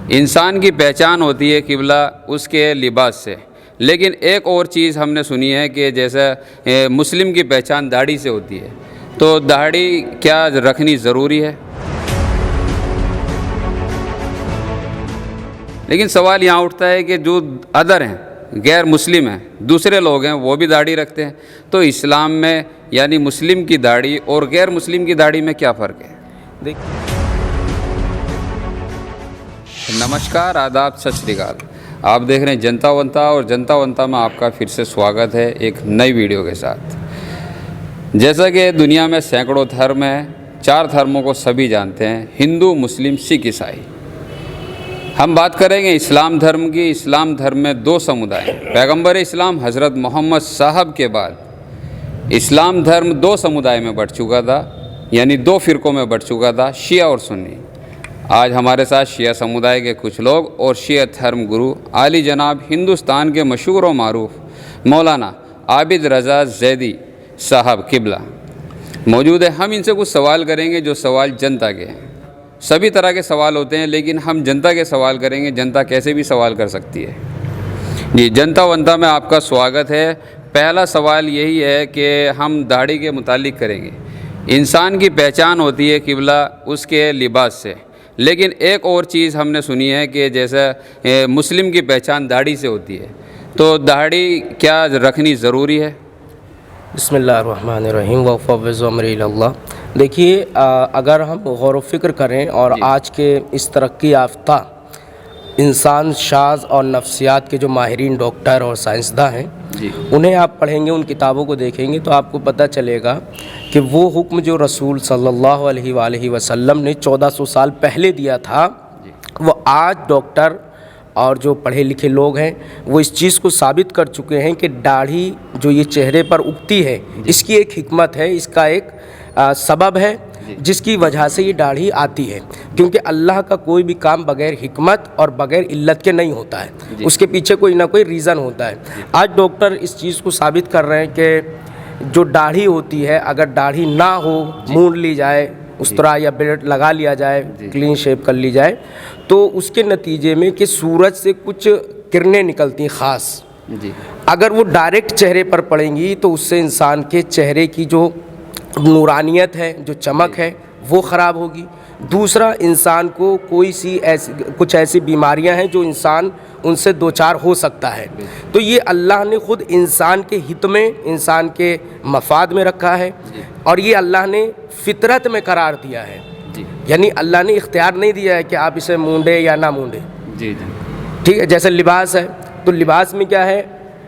انسان کی پہچان ہوتی ہے قبلہ اس کے لباس سے، لیکن ایک اور چیز ہم نے سنی ہے کہ جیسا مسلم کی پہچان داڑھی سے ہوتی ہے، تو داڑھی کیا رکھنی ضروری ہے؟ لیکن سوال یہاں اٹھتا ہے کہ جو ادر ہیں، غیر مسلم ہیں، دوسرے لوگ ہیں، وہ بھی داڑھی رکھتے ہیں، تو اسلام میں یعنی مسلم کی داڑھی اور غیر مسلم کی داڑھی میں کیا فرق ہے؟ نمسکار، آداب، ست شری اکال۔ آپ دیکھ رہے ہیں جنتا ونتا، اور جنتا ونتا میں آپ کا پھر سے سواگت ہے ایک نئی ویڈیو کے ساتھ۔ جیسا کہ دنیا میں سینکڑوں دھرم ہیں، 4 دھرموں کو سبھی جانتے ہیں، ہندو، مسلم، سکھ، عیسائی۔ ہم بات کریں گے اسلام دھرم کی۔ اسلام دھرم میں 2 سمودائے ہیں۔ پیغمبر اسلام حضرت محمد صاحب کے بعد اسلام دھرم 2 سمودائے میں بٹ چکا تھا، یعنی 2 فرقوں میں بٹ چکا تھا، شیعہ اور سنی۔ آج ہمارے ساتھ شیعہ سمودائے کے کچھ لوگ اور شیعہ دھرم گرو عالی جناب ہندوستان کے مشہور و معروف مولانا عابد رضا زیدی صاحب قبلہ موجود ہے۔ ہم ان سے کچھ سوال کریں گے جو سوال جنتا کے ہیں۔ سبھی طرح کے سوال ہوتے ہیں، لیکن ہم جنتا کے سوال کریں گے۔ جنتا کیسے بھی سوال کر سکتی ہے۔ جی، جنتا ونتا میں آپ کا سواگت ہے۔ پہلا سوال یہی ہے کہ ہم داڑھی کے متعلق کریں گے۔ انسان کی پہچان ہوتی ہے قبلہ اس کے لباس سے، لیکن ایک اور چیز ہم نے سنی ہے کہ جیسا مسلم کی پہچان داڑھی سے ہوتی ہے، تو داڑھی کیا رکھنی ضروری ہے؟ بسم اللہ الرحمن الرحیم وفوض امری اللہ۔ دیکھیے، اگر ہم غور و فکر کریں اور آج کے اس ترقی یافتہ انسان شاذ اور نفسیات کے جو ماہرین ڈاکٹر اور سائنسداں ہیں، انہیں آپ پڑھیں گے، ان کتابوں کو دیکھیں گے، تو آپ کو پتہ چلے گا کہ وہ حکم جو رسول صلی اللہ علیہ وآلہ وسلم نے 1400 سال پہلے دیا تھا، وہ آج ڈاکٹر اور جو پڑھے لکھے لوگ ہیں وہ اس چیز کو ثابت کر چکے ہیں کہ داڑھی جو یہ چہرے پر اگتی ہے، اس کی ایک حکمت ہے، اس کا ایک سبب ہے جس کی وجہ سے یہ داڑھی آتی ہے، کیونکہ اللہ کا کوئی بھی کام بغیر حکمت اور بغیر علت کے نہیں ہوتا ہے، اس کے پیچھے کوئی نہ کوئی ریزن ہوتا ہے۔ آج ڈاکٹر اس چیز کو ثابت کر رہے ہیں کہ جو داڑھی ہوتی ہے، اگر داڑھی نہ ہو، مونڈ لی جائے اس طرح یا بیلٹ لگا لیا جائے، کلین شیپ کر لی جائے، تو اس کے نتیجے میں کہ سورج سے کچھ کرنیں نکلتی ہیں خاص، اگر وہ ڈائریکٹ چہرے پر پڑیں گی تو اس سے انسان کے چہرے کی جو نورانیت ہے، جو چمک ہے، وہ خراب ہوگی۔ دوسرا، انسان کو کچھ ایسی بیماریاں ہیں جو انسان ان سے دوچار ہو سکتا ہے، تو یہ اللہ نے خود انسان کے ہت میں، انسان کے مفاد میں رکھا ہے، اور یہ اللہ نے فطرت میں قرار دیا ہے، یعنی اللہ نے اختیار نہیں دیا ہے کہ آپ اسے مونڈے یا نہ مونڈے۔ ٹھیک ہے، جیسے لباس ہے، تو لباس میں کیا ہے،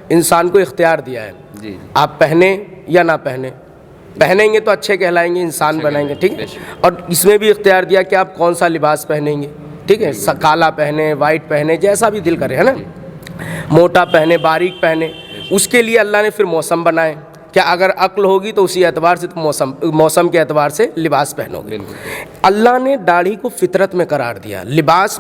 انسان کو اختیار دیا ہے، آپ پہنیں یا نہ پہنیں، پہنیں گے تو اچھے کہلائیں گے، انسان بنائیں گے، ٹھیک ہے۔ اور اس میں بھی اختیار دیا کہ آپ کون سا لباس پہنیں گے، ٹھیک ہے، کالا پہنیں، وائٹ پہنیں، جیسا بھی دل کرے، ہے نا، موٹا پہنے، باریک پہنے، اس کے لیے اللہ نے پھر موسم بنائے، کیا اگر عقل ہوگی تو اسی اعتبار سے موسم کے اعتبار سے لباس پہنو گے۔ اللہ نے داڑھی کو فطرت میں قرار دیا، لباس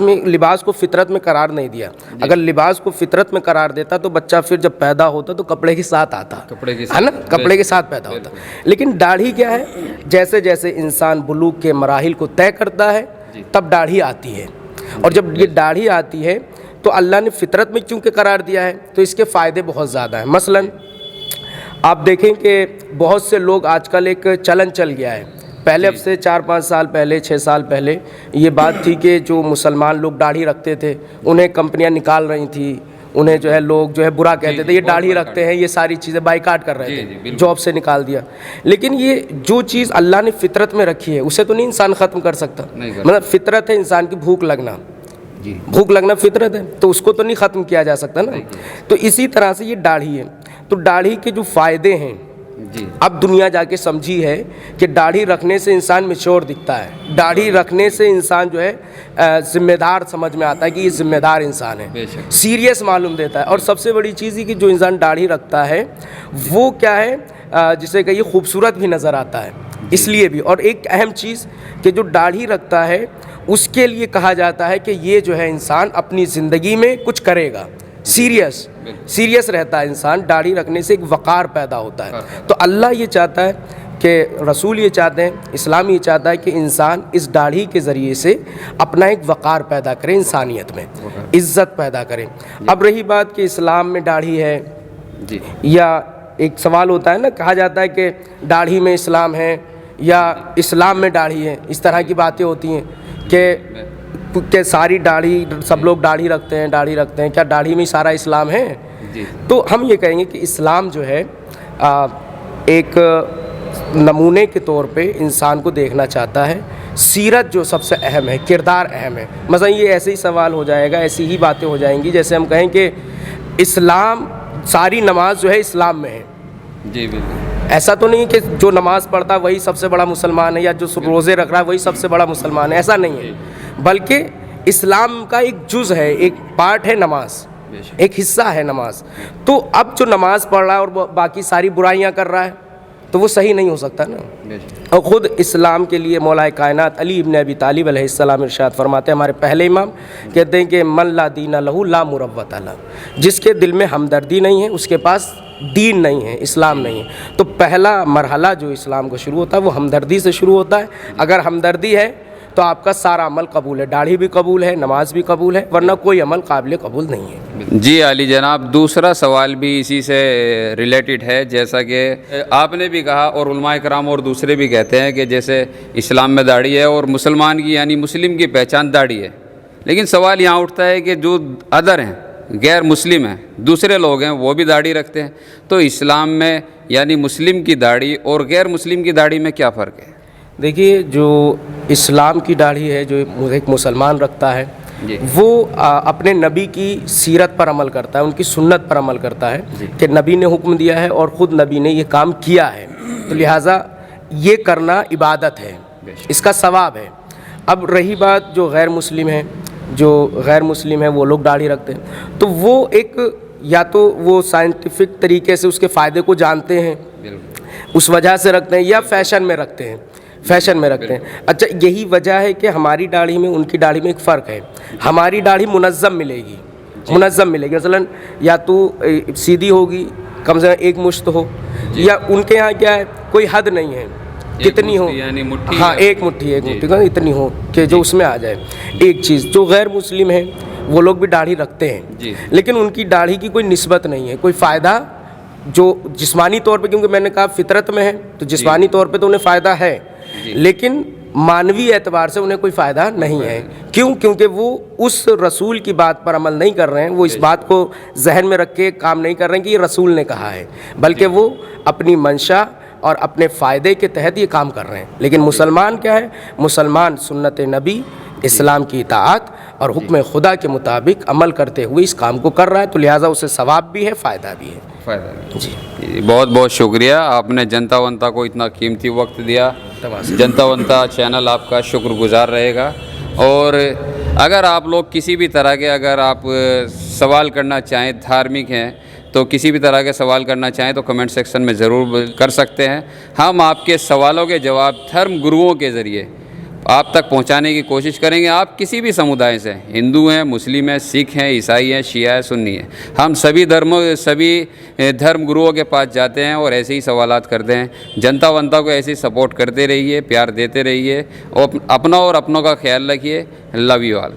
کو فطرت میں قرار نہیں دیا۔ اگر لباس کو فطرت میں قرار دیتا تو بچہ پھر جب پیدا ہوتا تو کپڑے کے ساتھ آتا ہے نا، کپڑے کے ساتھ پیدا ہوتا۔ لیکن داڑھی کیا ہے، جیسے جیسے انسان بلوغ کے مراحل کو طے کرتا ہے تب داڑھی آتی ہے، اور جب یہ داڑھی آتی ہے تو اللہ نے فطرت میں چونکہ قرار دیا ہے تو اس کے فائدے بہت زیادہ ہیں۔ مثلاً آپ دیکھیں کہ بہت سے لوگ آج کل ایک چلن چل گیا ہے، پہلے اب سے 4-5 سال پہلے، 6 سال پہلے یہ بات تھی کہ جو مسلمان لوگ داڑھی رکھتے تھے انہیں کمپنیاں نکال رہی تھیں، انہیں جو ہے لوگ جو ہے برا کہتے تھے، یہ داڑھی رکھتے ہیں، یہ ساری چیزیں بائیکاٹ کر رہے تھے، جاب سے نکال دیا۔ لیکن یہ جو چیز اللہ نے فطرت میں رکھی ہے اسے تو نہیں انسان ختم کر سکتا، مطلب فطرت ہے انسان کی بھوک لگنا فطرت ہے، تو اس کو تو نہیں ختم کیا جا سکتا نا۔ تو اسی طرح سے یہ داڑھی ہے، تو داڑھی کے جو فائدے ہیں اب دنیا جا کے سمجھی ہے کہ داڑھی رکھنے سے انسان میچور دکھتا ہے، داڑھی رکھنے سے انسان جو ہے ذمہ دار سمجھ میں آتا ہے کہ یہ ذمہ دار انسان ہے، سیریس معلوم دیتا ہے۔ اور سب سے بڑی چیز یہ کہ جو انسان داڑھی رکھتا ہے وہ کیا ہے، جسے کہ یہ خوبصورت بھی نظر آتا ہے، اس لیے بھی۔ اور ایک اہم چیز کہ جو داڑھی رکھتا ہے اس کے لیے کہا جاتا ہے کہ یہ جو ہے انسان اپنی زندگی میں کچھ کرے گا، سیریس رہتا ہے انسان، داڑھی رکھنے سے ایک وقار پیدا ہوتا ہے۔ تو اللہ یہ چاہتا ہے کہ رسول یہ چاہتے ہیں، اسلام یہ چاہتا ہے کہ انسان اس داڑھی کے ذریعے سے اپنا ایک وقار پیدا کرے، انسانیت میں عزت پیدا کرے۔ اب رہی بات کہ اسلام میں داڑھی ہے جی یا ایک سوال ہوتا ہے نا، کہا جاتا ہے کہ داڑھی میں اسلام ہے یا اسلام میں داڑھی ہے، اس طرح کی باتیں ہوتی ہیں کہ ساری داڑھی، سب لوگ داڑھی رکھتے ہیں، کیا داڑھی میں سارا اسلام ہے؟ جی تو ہم یہ کہیں گے کہ اسلام جو ہے ایک نمونے کے طور پہ انسان کو دیکھنا چاہتا ہے، سیرت جو سب سے اہم ہے، کردار اہم ہے۔ مثلا یہ ایسے ہی سوال ہو جائے گا، ایسی ہی باتیں ہو جائیں گی جیسے ہم کہیں کہ اسلام، ساری نماز جو ہے اسلام میں ہے۔ جی بالکل، ایسا تو نہیں کہ جو نماز پڑھتا ہے وہی سب سے بڑا مسلمان ہے، یا جو روزے رکھ رہا ہے وہی سب سے بڑا مسلمان ہے، ایسا نہیں ہے، بلکہ اسلام کا ایک جز ہے، ایک پارٹ ہے نماز، ایک حصہ ہے نماز۔ تو اب جو نماز پڑھ رہا ہے اور باقی ساری برائیاں کر رہا ہے تو وہ صحیح نہیں ہو سکتا نا۔ اور خود اسلام کے لیے مولا کائنات علی ابن ابی طالب علیہ السلام ارشاد فرماتے ہیں، ہمارے پہلے امام کہتے ہیں کہ من لا دین لہ لا مروت لہ، جس کے دل میں ہمدردی نہیں ہے اس کے پاس دین نہیں ہے، اسلام نہیں ہے۔ تو پہلا مرحلہ جو اسلام کا شروع ہوتا ہے وہ ہمدردی سے شروع ہوتا ہے۔ اگر ہمدردی ہے تو آپ کا سارا عمل قبول ہے، داڑھی بھی قبول ہے، نماز بھی قبول ہے، ورنہ کوئی عمل قابل قبول نہیں ہے۔ جی علی جناب، دوسرا سوال بھی اسی سے ریلیٹڈ ہے، جیسا کہ آپ نے بھی کہا اور علماء کرام اور دوسرے بھی کہتے ہیں کہ جیسے اسلام میں داڑھی ہے اور مسلمان کی یعنی مسلم کی پہچان داڑھی ہے، لیکن سوال یہاں اٹھتا ہے کہ جو ادر ہیں، غیر مسلم ہیں، دوسرے لوگ ہیں، وہ بھی داڑھی رکھتے ہیں، تو اسلام میں یعنی مسلم کی داڑھی اور غیر مسلم کی داڑھی میں کیا فرق ہے؟ دیکھیے، جو اسلام کی داڑھی ہے جو ایک مسلمان رکھتا ہے جی وہ اپنے نبی کی سیرت پر عمل کرتا ہے، ان کی سنت پر عمل کرتا ہے کہ نبی نے حکم دیا ہے اور خود نبی نے یہ کام کیا ہے، تو لہٰذا یہ کرنا عبادت ہے، اس کا ثواب ہے۔ اب رہی بات جو غیر مسلم ہیں وہ لوگ داڑھی رکھتے ہیں، تو وہ ایک یا تو وہ سائنٹیفک طریقے سے اس کے فائدے کو جانتے ہیں، اس وجہ سے رکھتے ہیں، یا فیشن میں رکھتے ہیں۔ اچھا، یہی وجہ ہے کہ ہماری داڑھی میں ان کی داڑھی میں ایک فرق ہے، ہماری داڑھی منظم ملے گی، مثلا یا تو سیدھی ہوگی، کم سے کم ایک مشت ہو، یا ان کے ہاں کیا ہے کوئی حد نہیں ہے، کتنی ہو، ہاں ایک مٹھی اتنی ہو کہ جو اس میں آ جائے ایک چیز۔ جو غیر مسلم ہیں وہ لوگ بھی داڑھی رکھتے ہیں، لیکن ان کی داڑھی کی کوئی نسبت نہیں ہے، کوئی فائدہ جو جسمانی طور پہ، کیونکہ میں نے کہا فطرت میں ہے تو جسمانی طور پہ تو انہیں فائدہ ہے، لیکن معنوی اعتبار سے انہیں کوئی فائدہ نہیں ہے۔ کیونکہ وہ اس رسول کی بات پر عمل نہیں کر رہے ہیں، وہ اس بات کو ذہن میں رکھ کے کام نہیں کر رہے ہیں کہ یہ رسول نے کہا ہے، بلکہ وہ اپنی منشا اور اپنے فائدے کے تحت یہ کام کر رہے ہیں۔ لیکن مسلمان کیا ہے؟ مسلمان سنت نبی، اسلام کی اطاعت اور حکم خدا کے مطابق عمل کرتے ہوئے اس کام کو کر رہا ہے، تو لہٰذا اسے ثواب بھی ہے، فائدہ بھی ہے۔ جی بہت بہت شکریہ، آپ نے جنتا ونتا کو اتنا قیمتی وقت دیا۔ جنتا ونتا چینل آپ کا شکر گزار رہے گا، اور اگر آپ لوگ کسی بھی طرح کے اگر آپ سوال کرنا چاہیں، دھارمک ہیں تو کسی بھی طرح کے سوال کرنا چاہیں تو کمنٹ سیکشن میں ضرور کر سکتے ہیں۔ ہم آپ کے سوالوں کے جواب دھرم گروؤں کے ذریعے آپ تک پہنچانے کی کوشش کریں گے۔ آپ کسی بھی سمودائے سے، ہندو ہیں، مسلم ہیں، سکھ ہیں، عیسائی ہیں، شیعہ ہیں، سنی ہیں، ہم سبھی دھرم گروؤں کے پاس جاتے ہیں اور ایسے ہی سوالات کرتے ہیں۔ جنتا ونتا کو ایسے ہی سپورٹ کرتے رہیے، پیار دیتے رہیے، اور اپنا اور اپنوں کا خیال رکھیے۔ Love you all.